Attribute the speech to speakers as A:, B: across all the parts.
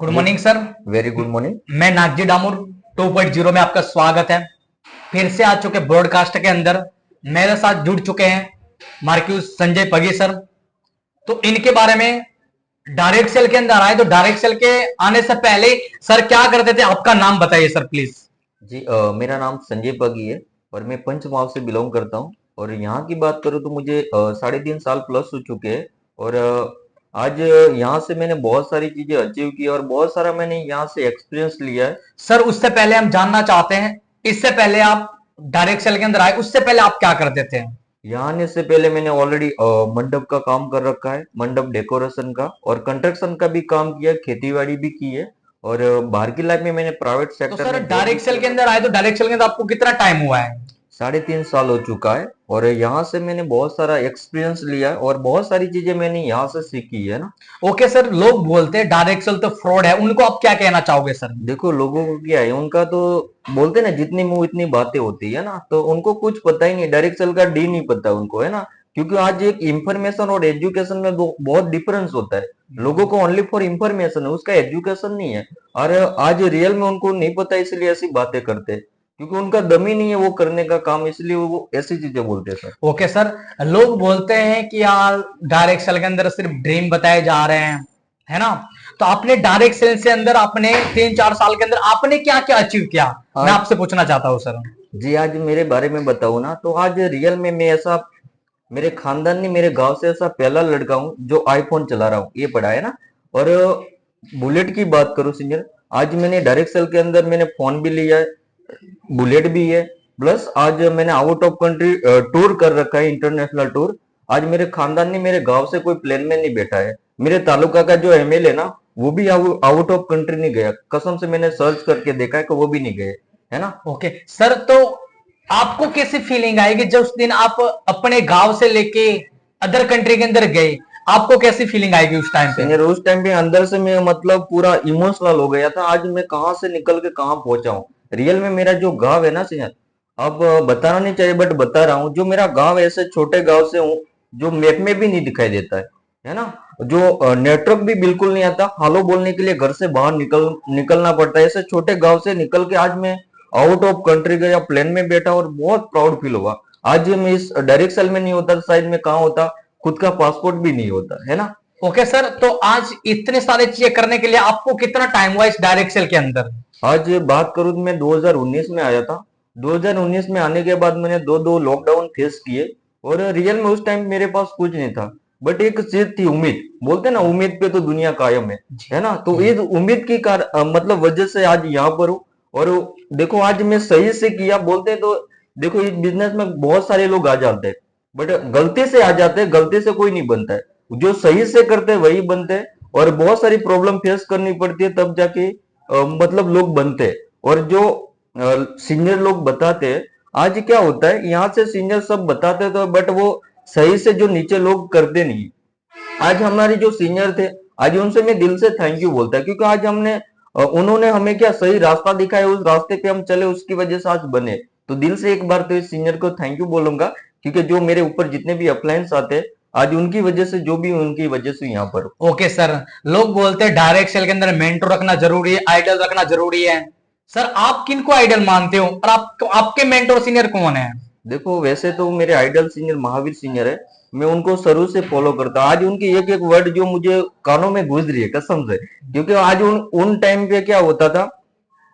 A: Good morning sir.
B: Very good morning.
A: मैं नागजी डामोर 2.0 में आपका स्वागत है। फिर से आ चुके ब्रॉडकास्ट के अंदर मेरे साथ जुड़ चुके हैं मार्क्यूस संजय पगी सर। तो इनके बारे में डायरेक्ट सेल के अंदर आए तो डायरेक्ट सेल के आने से पहले सर क्या करते थे, आपका नाम बताइए सर प्लीज।
B: जी मेरा नाम संजय पगी है और मैं पंचमाव से बिलोंग करता हूँ। और यहाँ की बात करूँ तो मुझे 3.5 साल प्लस हो चुके हैं। और आज यहाँ से मैंने बहुत सारी चीजें अचीव की और बहुत सारा मैंने यहाँ से एक्सपीरियंस लिया है।
A: सर उससे पहले हम जानना चाहते हैं, इससे पहले आप डायरेक्ट सेल के अंदर आए उससे पहले आप क्या करते थे।
B: यहाँ आने से पहले मैंने ऑलरेडी मंडप का काम कर रखा है, मंडप डेकोरेशन का और कंस्ट्रक्शन का भी काम किया है, खेती बाड़ी भी की है। और बाहर की लाइफ में मैंने प्राइवेट
A: तो
B: सेक्टर
A: सर
B: में जॉब भी
A: डायरेक्ट सेल
B: किया
A: के
B: था।
A: अंदर आए तो डायरेक्ट सेल के अंदर आपको कितना टाइम हुआ है।
B: 3.5 साल हो चुका है और यहाँ से मैंने बहुत सारा एक्सपीरियंस लिया है और बहुत सारी चीजें मैंने यहाँ से सीखी है ना।
A: ओके सर, लोग बोलते हैं डायरेक्ट सेल तो फ्रॉड है, उनको आप क्या कहना चाहोगे सर।
B: देखो लोगों को क्या है, उनका तो बोलते ना जितनी मुंह इतनी बातें होती है ना, तो उनको कुछ पता ही नहीं, डायरेक्ट सेल का डी नहीं पता उनको, है ना। क्योंकि आज एक इंफॉर्मेशन और एजुकेशन में बहुत डिफरेंस होता है। लोगों को ओनली फॉर इंफॉर्मेशन है, उसका एजुकेशन नहीं है। और आज रियल में उनको नहीं पता, इसलिए ऐसी बातें करते हैं। क्योंकि उनका दम ही नहीं है वो करने का काम, इसलिए वो ऐसी चीजें बोलते हैं सर।
A: ओके सर, लोग बोलते हैं कि यार डायरेक्ट सेल के अंदर सिर्फ ड्रीम बताए जा रहे हैं, है ना। तो आपने डायरेक्ट सेल से अंदर आपने 3-4 साल के अंदर आपने क्या क्या अचीव किया, मैं
B: आज
A: आपसे पूछना चाहता हूँ सर।
B: जी आज मेरे बारे में बताऊं ना, तो आज रियल में मैं ऐसा, मेरे खानदान ने मेरे गांव से ऐसा पहला लड़का हूँ जो आईफोन चला रहा हूँ, ये पढ़ा है ना। और बुलेट की बात करूं सीनियर, आज मैंने डायरेक्ट सेल के अंदर मैंने फोन भी लिया है, बुलेट भी है। प्लस आज मैंने आउट ऑफ कंट्री टूर कर रखा है, इंटरनेशनल टूर। आज मेरे खानदान ने मेरे गांव से कोई प्लेन में नहीं बैठा है। मेरे तालुका का जो एमएलए ना, वो भी आउट ऑफ कंट्री नहीं गया, कसम से मैंने सर्च करके देखा है कि वो भी नहीं गए, है ना।
A: ओके सर, तो आपको कैसी फीलिंग आएगी जब उस दिन आप अपने गांव से लेके अदर कंट्री के अंदर गए, आपको कैसी फीलिंग आएगी उस टाइम पे।
B: सीनियर उस टाइम पे अंदर से मैं मतलब पूरा इमोशनल हो गया था, आज मैं कहाँ से निकल के कहाँ पहुंचा हूँ। रियल में मेरा जो गांव है ना सीनियर, अब बताना नहीं चाहिए बट बता रहा हूँ, जो मेरा गांव ऐसे छोटे गांव से हूँ जो मैप में भी नहीं दिखाई देता है ना। जो नेटवर्क भी बिल्कुल नहीं आता, हालो बोलने के लिए घर से बाहर निकलना पड़ता है। ऐसे छोटे गांव से निकल के आज मैं आउट ऑफ कंट्री गया, प्लेन में बैठा और बहुत प्राउड फील हुआ। आज मैं इस डायरेक्ट सेल में नहीं होता तो शायद मैं कहाँ होता, खुद का पासपोर्ट भी नहीं होता, है ना।
A: ओके सर, तो आज इतने सारे चीजें करने के लिए आपको कितना टाइम हुआ इस डायरेक्ट सेल के अंदर।
B: आज बात करूं तो मैं 2019 में आया था। 2019 में आने के बाद मैंने दो दो लॉकडाउन फेस किए और रियल में उस टाइम मेरे पास कुछ नहीं था, बट एक चीज थी, उम्मीद। बोलते ना उम्मीद पे तो दुनिया कायम है ना। तो इस उम्मीद की मतलब वजह से आज यहाँ पर हूँ। और देखो आज मैं सही से किया बोलते तो, देखो इस बिजनेस में बहुत सारे लोग आ जाते हैं बट गलती से आ जाते हैं, गलती से कोई नहीं बनता है। जो सही से करते हैं वही बनते हैं। और बहुत सारी प्रॉब्लम फेस करनी पड़ती है तब जाके मतलब लोग बनते हैं। और जो सीनियर लोग बताते हैं, आज क्या होता है यहाँ से सीनियर सब बताते तो बट वो सही से जो नीचे लोग करते नहीं। आज हमारे जो सीनियर थे, आज उनसे मैं दिल से थैंक यू बोलता है, क्योंकि आज उन्होंने हमें क्या सही रास्ता दिखाया, उस रास्ते पे हम चले, उसकी वजह से आज बने। तो दिल से एक बार तो इस सीनियर को थैंक यू बोलूंगा, क्योंकि जो मेरे ऊपर जितने भी अप्लायंस आते हैं, आज उनकी वजह से, जो भी उनकी वजह से यहाँ पर हूं।
A: ओके सर, लोग बोलते हैं डायरेक्ट सेल के अंदर मेंटर रखना जरूरी है, आइडल रखना जरूरी है। सर आप किनको आइडल मानते हो और आपके मेंटर सीनियर कौन है।
B: देखो वैसे तो मेरे आइडल सीनियर महावीर सीनियर है, मैं उनको शुरू से फॉलो करता हूँ। आज उनकी एक एक वर्ड जो मुझे कानों में घुस रही है कसम से, क्योंकि आज उन टाइम पे क्या होता था,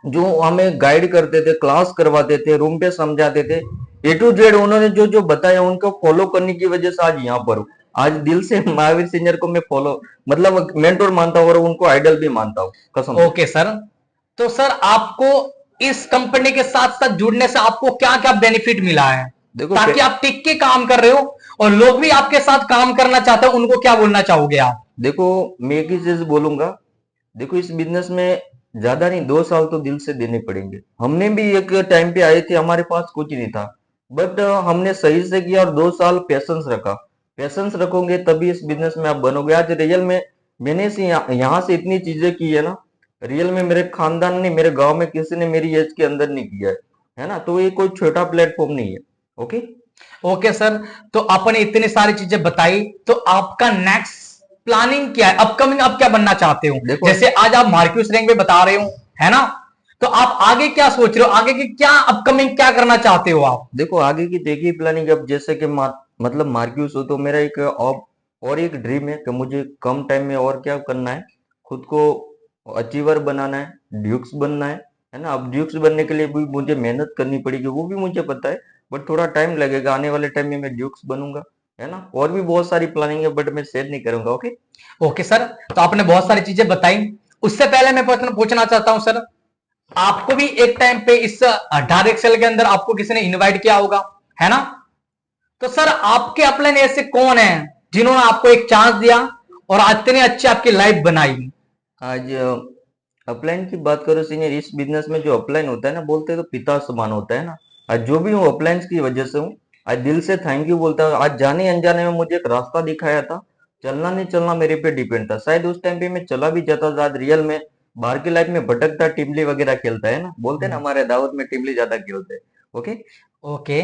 B: जो हमें गाइड करते थे, क्लास करवाते थे, रूम पे समझाते थे, ए टू जेड उन्होंने जो जो बताया उनको फॉलो करने की वजह से आज यहाँ पर हूँ। आज दिल से महावीर सीनियर को मैं फॉलो मतलब मेंटोर मानता हूँ और उनको आइडल भी मानता हूँ कसम से।
A: ओके सर, तो सर आपको इस कंपनी के साथ साथ जुड़ने से आपको क्या क्या बेनिफिट मिला है,
B: देखो
A: ताकि आप टिक के काम कर रहे हो और लोग भी आपके साथ काम करना चाहते हैं, उनको क्या बोलना चाहोगे आप।
B: देखो मैं एक ही चीज बोलूंगा, देखो इस बिजनेस में ज्यादा नहीं, 2 साल तो दिल से देने पड़ेंगे। हमने भी एक टाइम पे आए थे, हमारे पास कुछ नहीं था, बट हमने सही से किया और 2 साल पेशेंस रखा। पेशेंस रखोगे तभी इस बिजनेस में आप बनोगे। आज रियल में मैंने से यहाँ से इतनी चीजें की है ना, रियल में मेरे खानदान ने, मेरे गांव में किसी ने मेरी एज के अंदर नहीं किया है ना। तो ये कोई छोटा प्लेटफॉर्म नहीं है। ओके।
A: ओके सर, तो आपने इतनी सारी चीजें बताई, तो आपका नेक्स्ट प्लानिंग क्या है, अपकमिंग आप क्या बनना चाहते हो?
B: देखो
A: जैसे आज आप मार्क्यूस रैंक में बता रहे हो, है ना? तो आप आगे क्या सोच रहे हो, आगे की क्या अपकमिंग क्या करना चाहते हो आप?
B: देखो आगे की देखिए प्लानिंग। अब जैसे कि मतलब मार्क्यूस हो तो मेरा एक और एक ड्रीम है कि मुझे कम टाइम में और क्या करना है, खुद को अचीवर बनाना है, ड्यूक्स बनना है ना। अब ड्यूक्स बनने के लिए भी मुझे मेहनत करनी पड़ेगी, वो भी मुझे पता है, बट थोड़ा टाइम लगेगा। आने वाले टाइम में मैं ड्यूक्स बनूंगा, है ना। और भी बहुत सारी प्लानिंग है बट मैं शेयर नहीं करूंगा। ओके।
A: ओके सर, तो आपने बहुत सारी चीजें बताई। उससे पहले मैं प्रश्न पूछना चाहता हूं सर, आपको भी एक टाइम पे इस डायरेक्ट सेल के अंदर आपको किसी ने इनवाइट किया होगा, है ना? तो सर आपके अपलाइन ऐसे कौन है जिन्होंने आपको एक चांस दिया और इतनी अच्छी आपकी लाइफ बनाई?
B: आज अपलाइन की बात करो सीनियर, इस बिजनेस में जो अपलाइन होता है ना, बोलते हैं तो पिता समान होता है ना। आज जो भी हूँ अपलाइन की वजह से हूँ। आज दिल से थैंक यू बोलता हूँ। आज जाने अनजाने में मुझे एक रास्ता दिखाया था, चलना नहीं चलना मेरे पे डिपेंड था। शायद उस टाइम पे मैं चला भी जाता था, आज रियल में बाहर की लाइफ में भटकता, टिमली वगैरह खेलता है ना, बोलते हैं ना हमारे दावत में टिमली ज्यादा खेलते हैं। Okay.
A: Okay,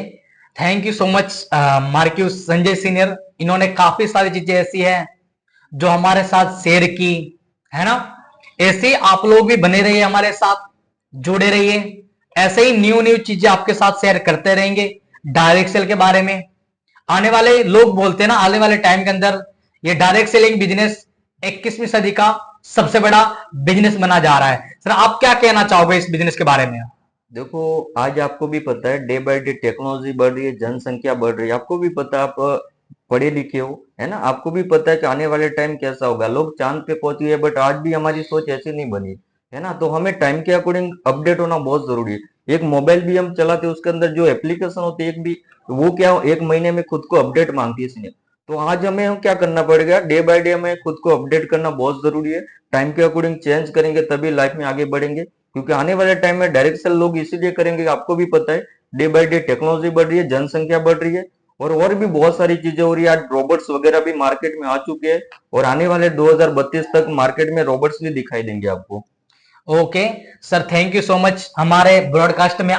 A: thank you so much Marcus Sanjay senior. इन्होंने काफी सारी चीजें ऐसी हैं जो हमारे साथ शेयर की, है ना? ऐसे ही आप लोग भी बने रहिए हमारे साथ, जुड़े रहिए। ऐसे ही न्यू न्यू चीजें आपके साथ शेयर करते रहेंगे डायरेक्ट सेल के बारे में। आने वाले लोग बोलते हैं ना, आने वाले टाइम के अंदर ये डायरेक्ट सेलिंग बिजनेस 21वीं सदी का सबसे बड़ा बिजनेस बना जा रहा है। सर आप क्या कहना चाहोगे इस बिजनेस के बारे में?
B: देखो आज आपको भी पता है डे बाय डे टेक्नोलॉजी बढ़ रही है, जनसंख्या बढ़ रही है। आपको भी पता है, आप पढ़े लिखे हो, है ना। आपको भी पता है कि आने वाले टाइम कैसा होगा। लोग चांद पे पहुंच गए बट आज भी हमारी सोच ऐसी नहीं बनी, है ना। तो हमें टाइम के अकॉर्डिंग अपडेट होना बहुत जरूरी है। एक मोबाइल भी हम चलाते हैं, उसके अंदर जो एप्लीकेशन होती है एक भी, वो क्या एक महीने में खुद को अपडेट मांगती है इसलिए। तो आज हमें हम क्या करना पड़ेगा, डे बाय डे हमें खुद को अपडेट करना बहुत जरूरी है। टाइम के अकॉर्डिंग चेंज करेंगे तभी लाइफ में आगे बढ़ेंगे, क्योंकि आने वाले टाइम में डायरेक्ट सेल लोग इसीलिए करेंगे, आपको भी पता है डे बाय डे टेक्नोलॉजी बढ़ रही है, जनसंख्या बढ़ रही है, और भी बहुत सारी चीजें हो रही है। आज रोबोट्स वगैरह भी मार्केट में आ चुके हैं, और आने वाले 2032 तक मार्केट में रोबोट्स भी दिखाई देंगे आपको।
A: Okay sir, thank you so much हमारे ब्रॉडकास्ट में